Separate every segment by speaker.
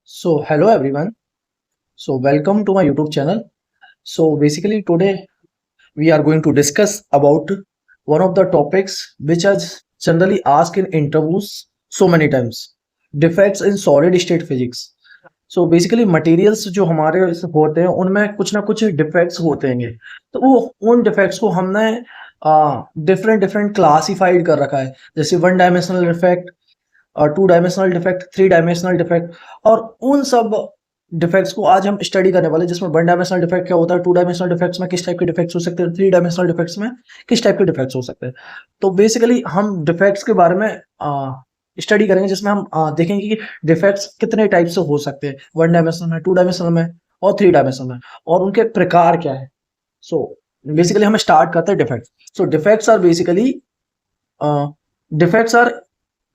Speaker 1: So, hello everyone. So, welcome to my YouTube channel. So, basically, today we are going to discuss about one of the topics which is generally asked in interviews so many times, defects in solid state physics. So, basically, materials जो हमारे होते हैं उनमें कुछ ना कुछ defects होते हैं, तो वो उन डिफेक्ट्स को हमने डिफरेंट डिफरेंट क्लासिफाइड कर रखा है, जैसे वन डायमेंशनल डिफेक्ट और two dimensional defect, three dimensional defect, और उन सब डिफेक्ट्स को आज हम स्टडी करने वाले हैं, जिसमें वन डायमेंशनल डिफेक्ट क्या होता है, टू डायमेंशनल डिफेक्ट्स में किस टाइप के डिफेक्ट्स हो सकते हैं, थ्री डायमेंशनल डिफेक्ट्स में किस टाइप के डिफेक्ट्स हो सकते हैं। तो बेसिकली हम डिफेक्ट्स के बारे में स्टडी करेंगे, जिसमें हम देखेंगे कि डिफेक्ट्स कितने टाइप से हो सकते हैं, वन डायमेंशनल में, टू डायमेंशनल में और थ्री डायमेंशनल में, और उनके प्रकार क्या है। सो बेसिकली हम स्टार्ट करते हैं defects. So defects are basically defects are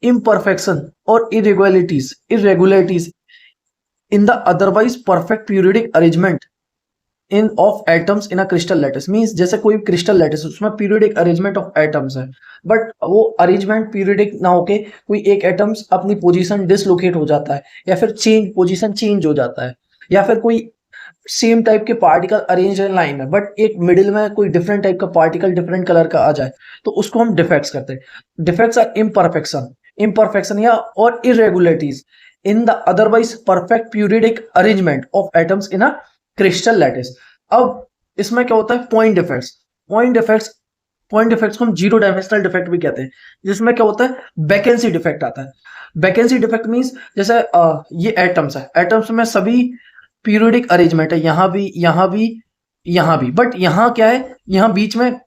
Speaker 1: imperfection or irregularities in the otherwise perfect periodic arrangement in of atoms in a crystal lattice। means जैसे कोई क्रिस्टल लैटिस उसमें पीरियोडिक अरेंजमेंट ऑफ एटम्स है, but वो arrangement periodic ना होके कोई एक atoms अपनी पोजीशन डिसलोकेट हो जाता है, या फिर पोजीशन चेंज हो जाता है, या फिर कोई सेम टाइप के पार्टिकल अरेंज है लाइन में, बट एक मिडिल में कोई डिफरेंट टाइप का पार्टिकल डिफरेंट कलर का आ जाए, तो उसको हम डिफेक्ट्स करते हैं। डिफेक्ट्स आर इम्परफेक्शन या और irregularities in the otherwise perfect periodic arrangement of atoms in a crystal lattice. अब इसमें क्या होता है, पॉइंट डिफेक्ट्स को हम जीरो डायमेंशनल डिफेक्ट भी कहते हैं, जिसमें क्या होता है, वैकेंसी डिफेक्ट आता है। वैकेंसी डिफेक्ट मींस जैसे ये एटम्स है, एटम्स में सभी पीरियोडिक अरेंजमेंट है, यहाँ भी यहाँ भी यहाँ भी, बट यहाँ क्या है, यहाँ बीच में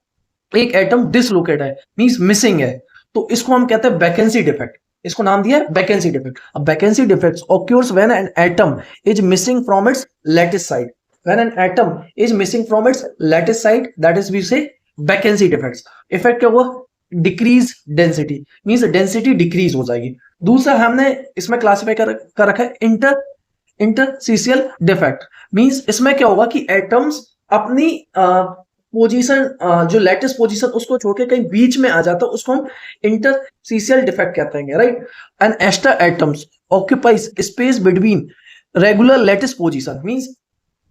Speaker 1: एक एटम डिसलोकेट है, मींस मिसिंग है, तो इसको हम कहते हैं वैकेंसी डिफेक्ट। इसको नाम दिया है वैकेंसी डिफेक्ट। अब vacancy defects occurs when an atom is missing from its lattice site. When an atom is missing from its lattice site, that is we say vacancy defects. Effect क्या हुआ, decrease density, means density decrease हो जाएगी। दूसरा हमने इसमें classify कर रखा है इंटरस्टिशियल डिफेक्ट। मींस इसमें क्या होगा कि एटम्स अपनी पोजीशन जो लेटेस्ट पोजीशन उसको छोड़ के कहीं बीच में आ जाता है, उसको हम इंटरस्टिशियल डिफेक्ट कहते हैं, right. And extra atoms occupies space between regular latest position. Means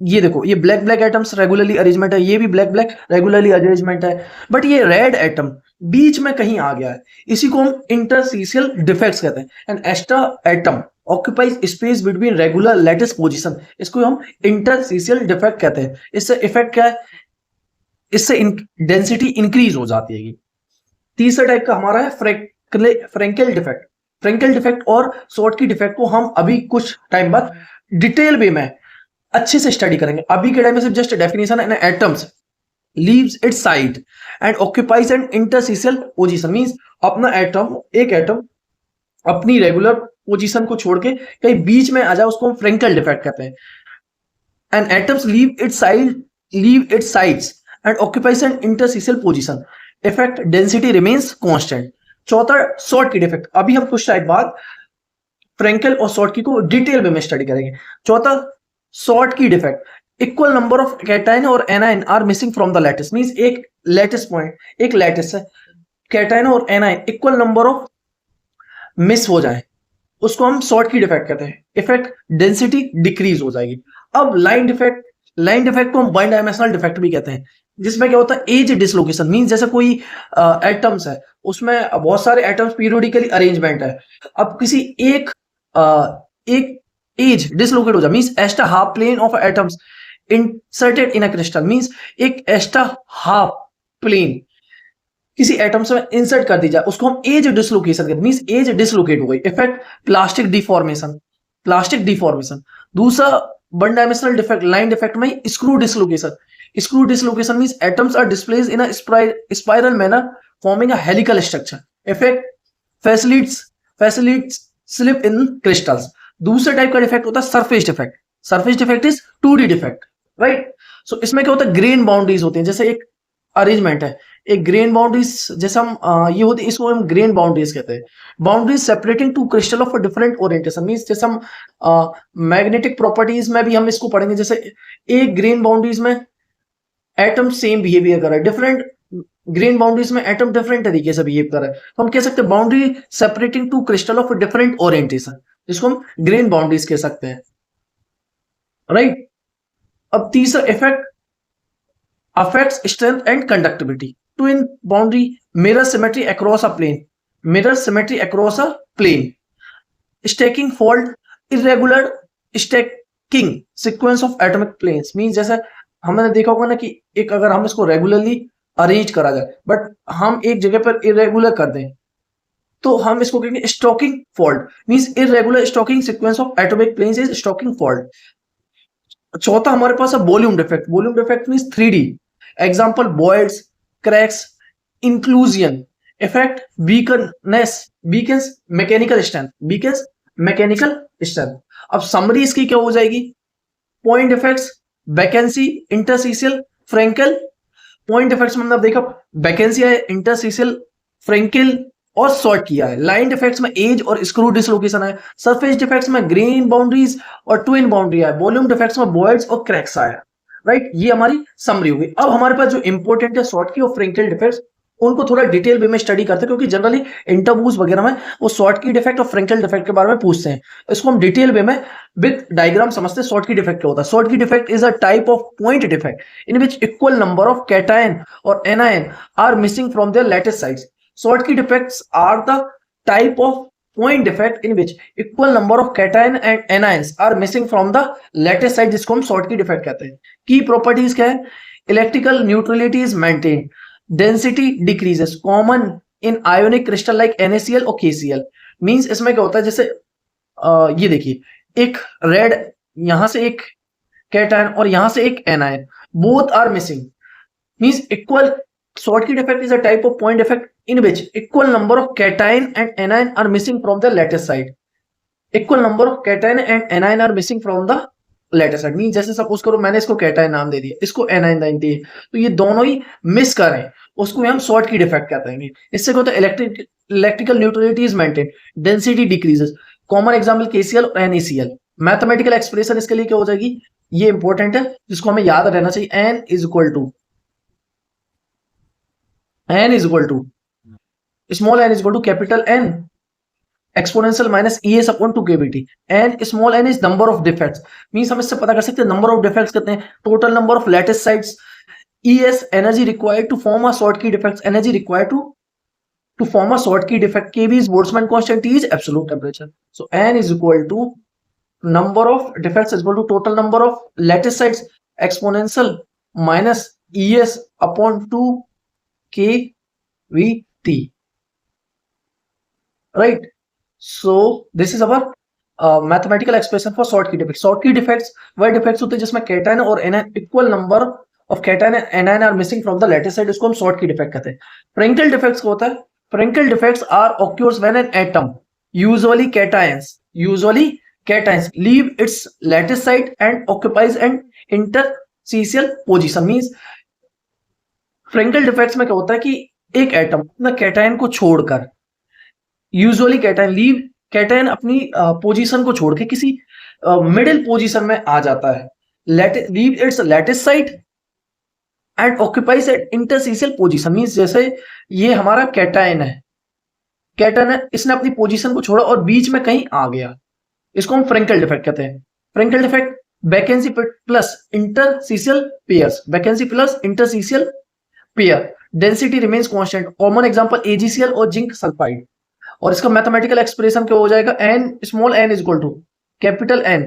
Speaker 1: ये देखो, ये black black atoms regularly arrangement है, ये भी ब्लैक ब्लैक रेगुलरली अरेंजमेंट है, बट ये रेड एटम बीच में कहीं आ गया है, इसी को हम इंटरस्टिशियल डिफेक्ट्स कहते हैं। And extra atom occupies space between regular latest position, इसको हम इंटरस्टिशियल डिफेक्ट कहते हैं। इससे इफेक्ट क्या है, इससे डेंसिटी इंक्रीज हो जाती है। तीसरा टाइप का हमारा है फ्रेंकेल डिफेक्ट। फ्रेंकेल डिफेक्ट और शॉर्ट की डिफेक्ट को हम अभी कुछ टाइम बाद डिटेल वे में अच्छे से स्टडी करेंगे। अभी के टाइम में सिर्फ just definition and atoms leaves its side and occupies an interstitial position. Means अपना एक एटम अपनी रेगुलर पोजीशन को छोड़ के कहीं बीच में आ जाए, उसको हम फ्रेंकेल डिफेक्ट कहते हैं। And atoms leave it's sides and occupies an interstitial position, effect density remains constant। चौथा शॉर्ट की डिफेक्ट, अभी हम कुछ टाइम बाद फ्रेंकेल और शॉर्ट की को डिटेल में स्टडी करेंगे। चौथा Schottky defect, equal number of cation और anion are missing from the lattice. Means एक लैटिस पॉइंट, एक लैटिस है, कैटायन और anion equal number of miss हो जाए, उसको हम शॉर्ट की डिफेक्ट कहते हैं। इफेक्ट डेंसिटी डिक्रीज हो जाएगी। अब लाइन डिफेक्ट को हम वन डायमेंशनल डिफेक्ट भी कहते हैं, जिसमें क्या होता है, एज डिसलोकेशन। मींस जैसे कोई एटम्स है, उसमें बहुत सारे एटम्स पीरियोडिकली अरेंजमेंट है, अब किसी एक एज डिसलोकेट हो जाए, means extra half plane of atoms inserted in a crystal. Means एक एक्स्ट्रा हाफ प्लेन किसी एटम्स में इंसर्ट कर दी जाए, उसको हम एज डिसलोकेशन कहते हैं। मींस एज डिसलोकेट हो गई। Effect plastic deformation. दूसरा one dimensional defect line defect में screw dislocation means atoms are displaced in a spiral manner forming a helical structure. Effect facilitates slip in crystals. दूसरे type का defect होता है surface defect is 2D defect, right. So इसमें क्या होता है, grain boundaries होती हैं, जैसे एक अरेंजमेंट है, एक ग्रेन बाउंड्रीज जैसे हम ये होती है, इसको हम ग्रेन बाउंड्रीज कहते हैं। Boundaries separating two crystal of different orientation. Means जैसे हम मैग्नेटिक प्रॉपर्टीज में भी हम इसको पढ़ेंगे, जैसे एक ग्रेन बाउंड्रीज में एटम सेम बिहेवियर कर रहा है, डिफरेंट ग्रेन बाउंड्रीज में एटम डिफरेंट तरीके से बिहेव कर रहा है, तो हम कह सकते हैं boundary separating two crystal of different orientation. जिसको हम ग्रेन बाउंड्रीज कह सकते हैं, राइट। अब तीसरा effect affects strength and conductivity. Twin boundary mirror symmetry across a plane, mirror symmetry across a plane, stacking fault, irregular stacking sequence of atomic planes. Means जैसे हमने देखा होगा ना कि एक अगर हम इसको रेगुलरली अरेंज करा जाए बट हम एक जगह पर इरेगुलर कर दें तो हम इसको कहेंगे stacking fault. Means irregular stacking sequence of atomic planes is stacking fault. चौथा हमारे पास है volume defect. Volume defect means 3D। Example voids, cracks, inclusion, effect weakness, weakens mechanical strength, weakens mechanical strength. अब समरी इसकी क्या हो जाएगी? Point effects, vacancy, interstitial, Frenkel. Point effects में हमने देखा वैकेंसी है, इंटरस्टिशियल, फ्रैंकल और शॉर्ट किया है। लाइन डिफेक्ट्स में एज और स्क्रू डिसलोकेशन है। सरफेस डिफेक्ट्स में ग्रेन बाउंड्रीज और ट्विन बाउंड्री है। वॉल्यूम डिफेक्ट्स में बॉयड्स और क्रैक्स आया, राइट। ये हमारी समरी होगी। अब हमारे पास जो इंपॉर्टेंट है शॉर्ट की और फ्रैंकल डिफेक्ट्स, उनको थोड़ा डिटेल वे में स्टडी करते हैं क्योंकि जनरली इंटरव्यूज वगैरह में वो शॉर्ट की डिफेक्ट और फ्रैंकल डिफेक्ट के बारे में पूछते हैं। इसको हम डिटेल वे में विद डायग्राम समझते हैं। शॉर्ट की डिफेक्ट क्या होता है? Schottky defect is a type of point defect in which equal number of cation और anion are missing from their lattice sites. Schottky defects are the type of point defect in which equal number of cation and anions are missing from the lattice side, जिसको हम short की defect कहते हैं। की properties क्या है? Electrical neutrality is maintain, density decreases, common in ionic crystal like NaCl और KCl। Means इसमें क्या होता है, जैसे ये देखिए एक रेड, यहां से एक कैटायन और यहां से एक anion, both are missing. Means equal short key defect is a type of point defect in which equal number of cation and anion are missing from the lattice side. Equal number of cation and anion are missing from the lattice side. Mean जैसे suppose करो मैंने इसको cation नाम दे दिया, इसको anion नाम दिया, तो ये दोनों ही मिस कर रहे हैं, उसको हम शॉर्ट की डिफेक्ट कहते हैं। इससे क्या होता है? Electrical neutrality is maintain, density decreases, common example KCl और NaCl। मैथमेटिकल एक्सप्रेशन इसके लिए क्या हो जाएगी? ये इंपॉर्टेंट है जिसको हमें याद रहना चाहिए। n is equal to small n is equal to capital N exponential minus ES upon 2 kBT। n small n is number of defects। Means हम इससे पता कर सकते हैं नंबर ऑफ डिफेक्ट्स कितने हैं, total number of lattice sites. ES energy required to form a Schottky defects, energy required to form a Schottky defect. KB is Boltzmann constant, T is absolute temperature। So n is equal to number of defects is equal to total number of lattice sites exponential minus ES upon 2 kVT, right? So this is our mathematical expression for short key defects। short key defects वह defects होते हैं जिसमें cation और anion equal number of cation and anion are missing from the lattice side, इसको हम short key defect कहते हैं। Frankel defects क्या होता है? Frankel defects are occurs when an atom, usually cations leave its lattice side and occupies an interstitial position। means Frenkel defects में क्या होता है कि एक एटम अपना कैटायन को छोड़कर, यूजुअली कैटायन अपनी पोजीशन को छोड़ के किसी मिडिल पोजीशन में आ जाता है, leave its lattice side and occupies at interstitial position. Means जैसे ये हमारा कैटायन है, इसने अपनी पोजीशन को छोड़ा और बीच में कहीं आ गया, इसको हम फ्रैंकल डिफेक्ट कहते हैं। Frenkel defect vacancy plus interstitial pairs, vacancy plus interstitial pair, density remains constant, common example AgCl और जिंक सल्फाइड। और इसका मैथमेटिकल एक्सप्रेशन क्या हो जाएगा? Small n is equal to capital N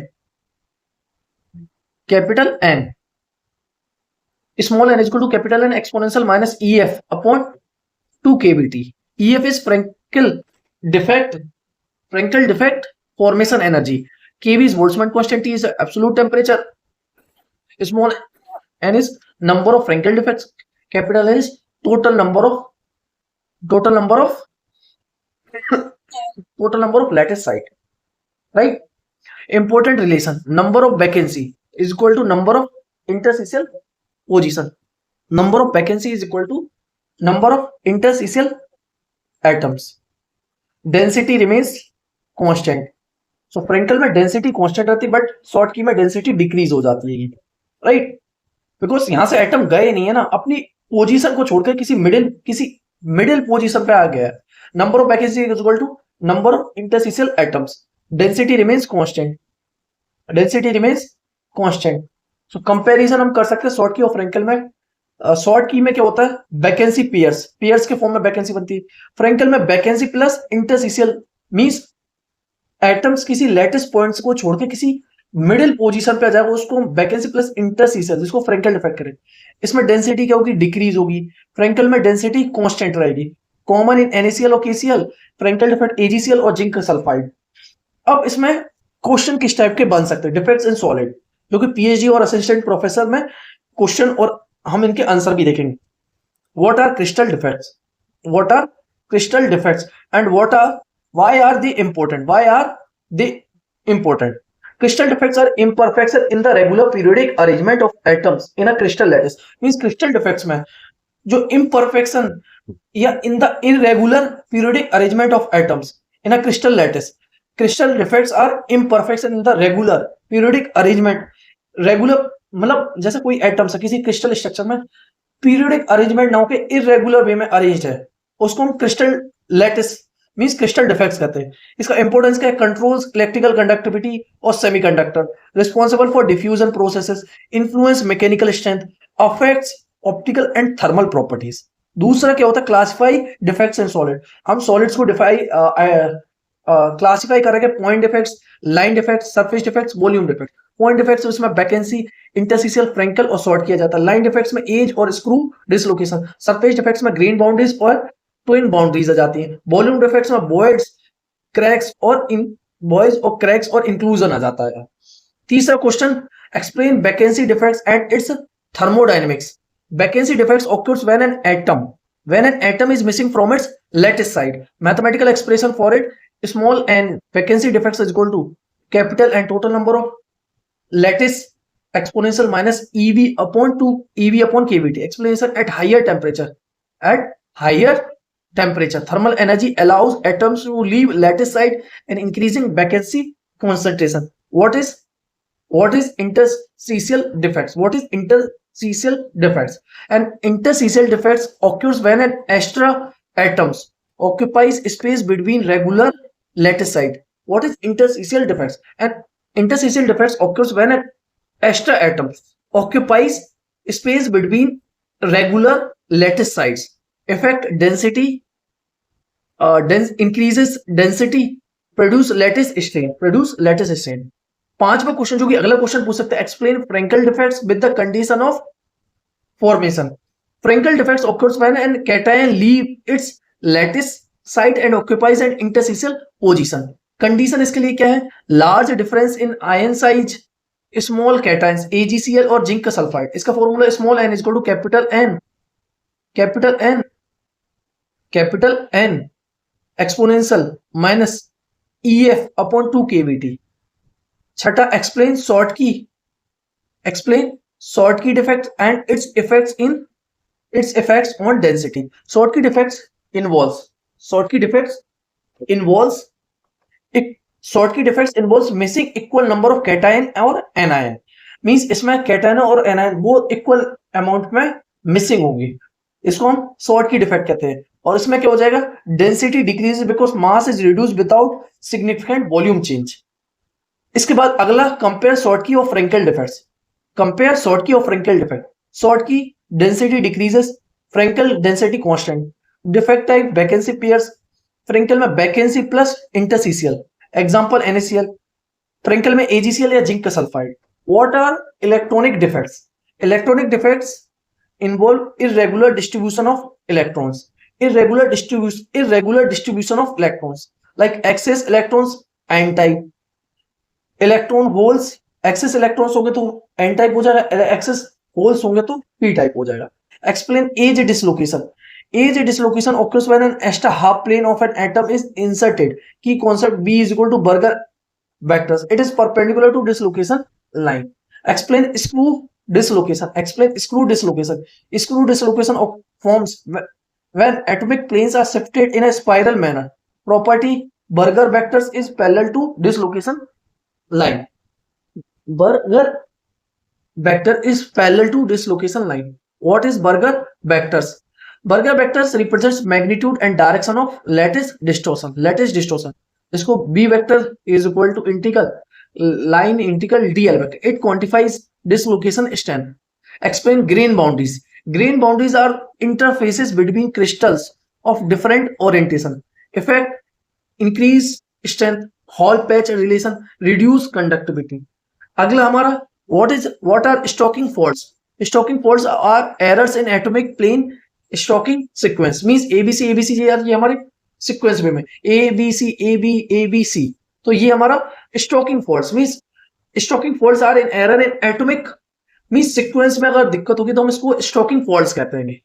Speaker 1: small n is equal to capital N exponential minus EF upon 2 kBT। EF is Frenkel defect formation energy, KB is Boltzmann constant, T is absolute temperature, small n is number of Frankel defects, capital N is total number of lattice site, right? Important relation, number of vacancy is equal to number of interstitial position, number of vacancy is equal to number of interstitial atoms, density remains constant। So Frankel में density constant रहती है but short की में density decrease हो जाती है, right? Because यहां से एटम गए नहीं है ना, अपनी पोजीशन को छोड़कर किसी मिडिल पोजीशन पे आ गया है। Number of vacancy is equal to number of interstitial atoms, density remains constant, density remains constant. So comparison हम कर सकते हैं शॉर्ट की और फ्रेंकल में। शॉर्ट की में क्या होता है, वैकेंसी पेयर्स, पेयर्स के फॉर्म में वैकेंसी बनती है। फ्रेंकल में vacancy plus interstitial, means atoms किसी लेटेस्ट पॉइंट्स को छोड़ के किसी मिडिल पोजीशन पे आ जाएगा, उसको वैकेंसी प्लस इंटरस्टिशियल, जिसको फ्रेंकल डिफेक्ट करें। इसमें डेंसिटी क्या होगी, डिक्रीज होगी। फ्रेंकल में डेंसिटी कांस्टेंट रहेगी। कॉमन इन NaCl और KCl, फ्रेंकल डिफेक्ट AgCl और जिंक सल्फाइड। अब इसमें क्वेश्चन किस टाइप के बन सकते हैं, डिफेक्ट्स इन सॉलिड, जो कि PhD और असिस्टेंट प्रोफेसर में क्वेश्चन, और हम इनके आंसर भी देखेंगे। What are crystal defects? What are crystal defects and why are they important? Why are they important? Crystal defects are imperfection in the regular periodic arrangement of atoms in a crystal lattice. Means crystal defects में जो imperfection या in the irregular periodic arrangement of atoms in a crystal lattice. Crystal defects are imperfection in the regular periodic arrangement. Regular मतलब जैसे कोई atoms है किसी crystal structure में periodic arrangement ना होके इरेगुलर वे में अरेंज्ड है, उसको हम crystal lattice means crystal defects कहते हैं। इसका इंपॉर्टेंस क्या है, कंट्रोल्स इलेक्ट्रिकल कंडक्टिविटी और semiconductor, responsible for diffusion processes, influence mechanical strength, affects optical and thermal properties. दूसरा क्या होता है, क्लासिफाई डिफेक्ट्स इन सॉलिड। हम सॉलिड्स को क्लासिफाई करेंगे point defects, line defects, surface defects, volume defects. Point defects उसमें vacancy, interstitial, Frenkel और short किया जाता है। लाइन डिफेक्ट्स में एज और स्क्रू डिसलोकेशन। सरफेस डिफेक्ट्स में ग्रेन बाउंड्रीज और ट्विन बाउंड्रीज आ जाती है। वॉल्यूम डिफेक्ट्स में वॉइड्स, क्रैक्स और इंक्लूजन आ जाता है। तीसरा question, explain vacancy defects and it's thermodynamics. Vacancy defects occurs when an atom is missing from its lattice side. Mathematical expression for it, small n vacancy defects is equal to capital and total number of lattice exponential minus EV upon 2 EV upon kVt. Explanation, at higher temperature, thermal energy allows atoms to leave lattice side and increasing vacancy concentration. What is interstitial defects? And interstitial defects occurs when an extra atoms occupies space between regular lattice side. What is interstitial defects? And interstitial defects occurs when an extra atom occupies space between regular lattice sides. Affect density, increases density, produce lattice strain. पांचवा question जो कि अगला question पूछ सकते हैं, explain Frenkel defects with the condition of formation. Frenkel defects occurs when an cation leave its lattice site and occupies an interstitial position. Condition इसके लिए क्या है, large difference in ion size, small cations AgCl और zinc sulphide. इसका formula small n equal to capital N exponential minus EF upon 2 kVt। छठा, explain Schottky defect and its effects on density. Schottky defects involves missing equal number of cation और anion. Means इसमें cation और anion वो equal amount में मिसिंग होगी, इसको हम शॉर्ट की डिफेक्ट कहते हैं। और इसमें क्या हो जाएगा, density decrease because mass is reduce without significant volume change. इसके बाद अगला, कंपेयर शॉर्ट की और Frenkel defects. Schottky density decreases, Frenkel density constant. Defect type vacancy pairs, Frenkel में vacancy plus interstitial, example NaCl। Frenkel में AgCl या zinc sulphide. What are electronic defects involve irregular distribution of electrons, like excess electrons N type, electron holes, excess electrons होंगे तो N type हो जाएगा, access holes होंगे तो P type हो जाएगा। Explain edge dislocation occurs when an extra half plane of an atom is inserted. Key concept, B is equal to Burger vectors. It is perpendicular to dislocation line. Explain screw dislocation. Screw dislocation forms when atomic planes are shifted in a spiral manner. Property, Burger vectors is parallel to dislocation line. Burger vector is parallel to dislocation line. What is Burger vectors? Burger vectors represents magnitude and direction of lattice distortion. इसको b vector is equal to integral line integral dl vector. It quantifies dislocation strength. Explain grain boundaries. Grain boundaries are interfaces between crystals of different orientation. Effect increase strength, hall patch relation, reduce conductivity. अगला हमारा what are stocking faults? Stocking faults are errors in atomic plane stocking sequence. Means ABC यार ये हमारे sequence में ABC तो ये हमारा stacking faults means stacking faults are in error in atomic means sequence में अगर दिक्कत होगी तो हम इसको स्टॉकिंग फॉल्ट्स कहते हैं.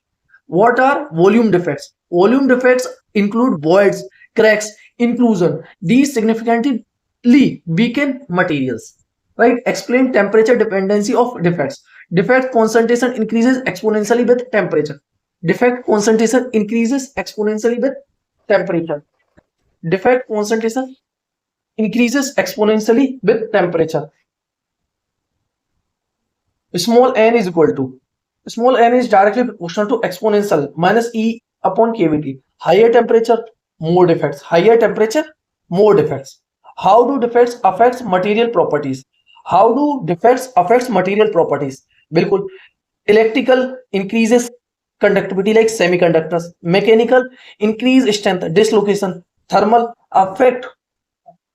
Speaker 1: What are volume defects? Volume defects include voids, cracks, inclusion. These significantly weaken materials. Right? Explain temperature dependency of defects. Defect concentration increases exponentially with temperature. Defect concentration increases exponentially with temperature. Defect concentration increases exponentially with temperature. Small n is equal to small n is directly proportional to exponential minus e upon kVt. Higher temperature, more defects. Higher temperature, more defects. How do defects affect material properties? How do defects affect material properties? बिल्कुल. Electrical increases conductivity like semiconductors. Mechanical increase strength, dislocation. Thermal affect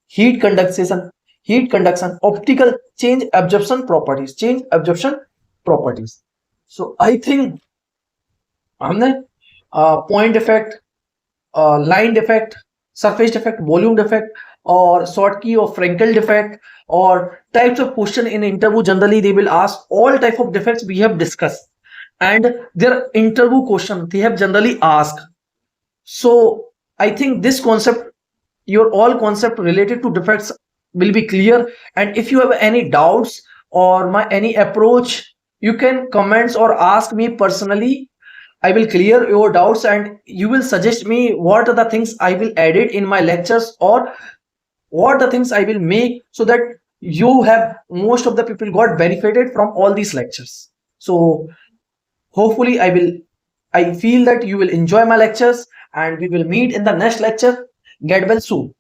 Speaker 1: heat conduction. Optical change absorption properties. So I think हमने point defect, line defect, surface defect, volume defect और short की और Frenkel defect और types of question in interview generally they will ask all type of defects we have discussed and their interview question they have generally asked. So I think this concept, your all concept related to defects will be clear, and if you have any doubts or my any approach you can comments or ask me personally. I will clear your doubts and you will suggest me what are the things I will edit in my lectures or what the things I will make so that you have most of the people got benefited from all these lectures. So hopefully I feel that you will enjoy my lectures and we will meet in the next lecture. Get well soon.